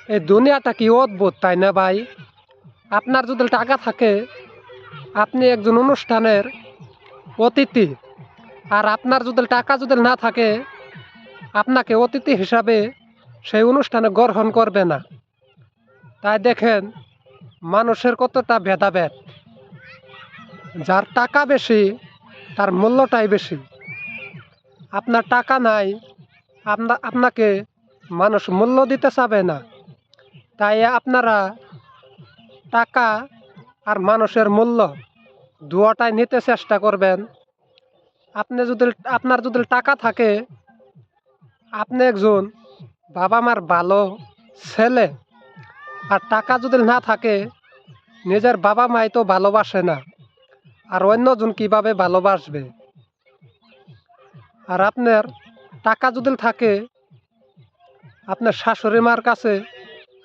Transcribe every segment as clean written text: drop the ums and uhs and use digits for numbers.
এই দুনিয়াটা কি অদ্ভুত, তাই না ভাই? আপনার যদি টাকা থাকে, আপনি একজন অনুষ্ঠানের অতিথি। আর আপনার যদি টাকা যদি না থাকে, আপনাকে অতিথি হিসাবে সেই অনুষ্ঠানে গ্রহণ করবে না। তাই দেখেন মানুষের কতটা ভেদাভেদ। যার টাকা বেশি তার মূল্যটাই বেশি। আপনার টাকা নাই, আপনাকে মানুষ মূল্য দিতে চাবে না। তাই আপনারা টাকা আর মানুষের মূল্য দুয়াটাই নিতে চেষ্টা করবেন। আপনার যদি টাকা থাকে, আপনি একজন বাবা মার ভালো ছেলে। আর টাকা যদি না থাকে, নিজের বাবা মাই তো ভালোবাসে না, আর অন্যজন কিভাবে ভালোবাসবে? আর আপনার টাকা যদি থাকে, আপনার শাশুড়ি মার কাছে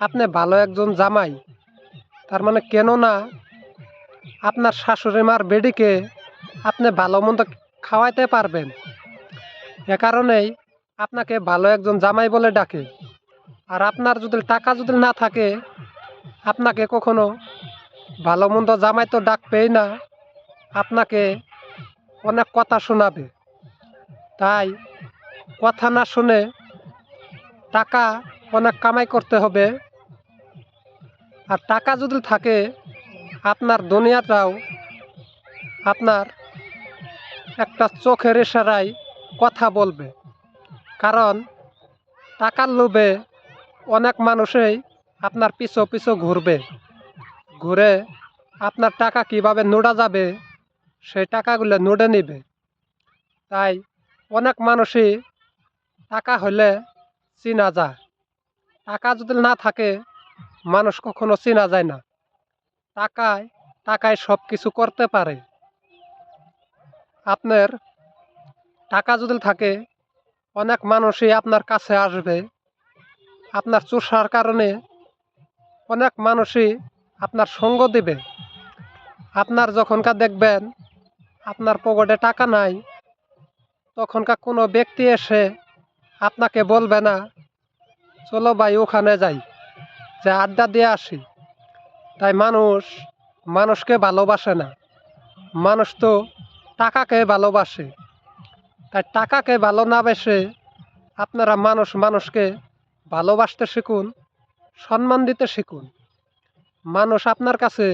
আপনি ভালো একজন জামাই। তার মানে কেন না আপনার শাশুড়ি মার বেডিকে আপনি ভালো মন্দ খাওয়াইতে পারবেন। এ কারণেই আপনাকে ভালো একজন জামাই বলে ডাকে। আর আপনার যদি টাকা যদি না থাকে, আপনাকে কখনো ভালো মন্দ জামাই তো ডাকবেই না, আপনাকে অনেক কথা শোনাবে। তাই কথা না শুনে টাকা অনেক কামাই করতে হবে। আর টাকা যদি থাকে, আপনার দুনিয়াটাও আপনার একটা চোখের ইশারায় কথা বলবে। কারণ টাকার লোভে অনেক মানুষই আপনার পিছু পিছু ঘুরে আপনার টাকা কিভাবে নোড়া যাবে সেই টাকাগুলো নোড়ে নেবে। তাই অনেক মানুষই টাকা হলে চিনা যায়। টাকা যদি না থাকে, মানুষ কখনো চিনা যায় না। টাকায় সব কিছু করতে পারে। আপনার টাকা যদি থাকে, অনেক মানুষই আপনার কাছে আসবে। আপনার চুষার কারণে অনেক মানুষই আপনার সঙ্গ দেবে। আপনার যখনকার দেখবেন আপনার পকেটে টাকা নাই, তখনকার কোনো ব্যক্তি এসে আপনাকে বলবে না, চলো ভাই ওখানে যাই, যে আড্ডা দিয়ে আসি। তাই মানুষকে ভালোবাসে না, মানুষ তো টাকাকে ভালোবাসে। তাই টাকাকে ভালো না বেসে আপনারা মানুষকে ভালোবাসতে শিখুন, সম্মান দিতে শিখুন। মানুষ আপনার কাছে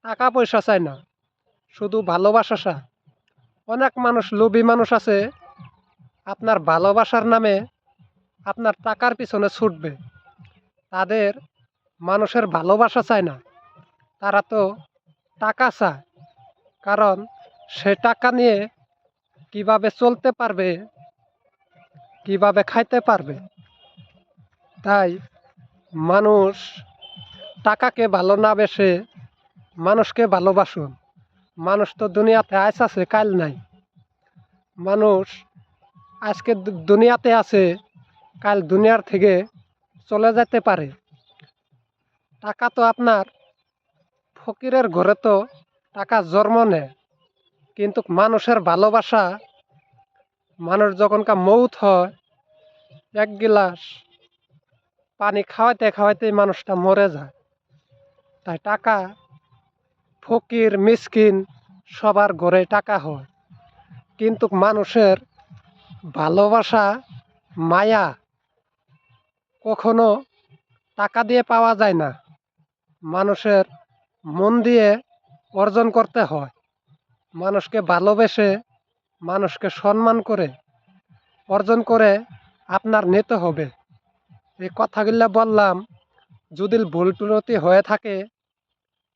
টাকা পয়সা চায় না, শুধু ভালোবাসা চায়। অনেক মানুষ লোভী মানুষ আছে, আপনার ভালোবাসার নামে আপনার টাকার পিছনে ছুটবে। তাদের মানুষের ভালোবাসা চায় না, তারা তো টাকা চায়। কারণ সে টাকা নিয়ে কিভাবে চলতে পারবে, কিভাবে খাইতে পারবে। তাই মানুষ টাকাকে ভালো না বেসে মানুষকে ভালোবাসুন। মানুষ তো দুনিয়াতে আজ আছে, কাল নাই। মানুষ আজকে দুনিয়াতে আছে, কাল দুনিয়ার থেকে চলে যেতে পারে। টাকা তো আপনার ফকিরের ঘরে তো টাকা জন্ম নেয়, কিন্তু মানুষের ভালোবাসা, মানুষ যখনকার মৌত হয়, এক গিলাস পানি খাওয়াইতে খাওয়াইতে মানুষটা মরে যায়। তাই টাকা ফকির মিসকিন সবার ঘরে টাকা হয়, কিন্তু মানুষের ভালোবাসা, মায়া কখনো টাকা দিয়ে পাওয়া যায় না। মানুষের মন দিয়ে অর্জন করতে হয়। মানুষকে ভালোবেসে, মানুষকে সম্মান করে অর্জন করে আপনার নিতে হবে। এই কথাগুলো বললাম, যদি ভুল ত্রুটি হয়ে থাকে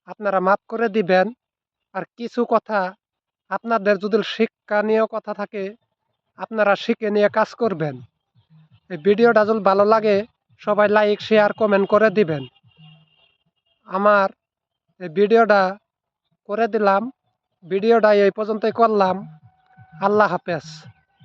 আপনারা মাফ করে দিবেন। আর কিছু কথা আপনাদের যদি শিক্ষণীয় কথা থাকে, আপনারা শিখে নিয়ে কাজ করবেন। এই ভিডিওটা যদি ভালো লাগে, সবাই লাইক শেয়ার কমেন্ট করে দিবেন। আমার এই ভিডিওটা করে দিলাম, ভিডিওটা এই পর্যন্তই করলাম। আল্লাহ হাফেজ।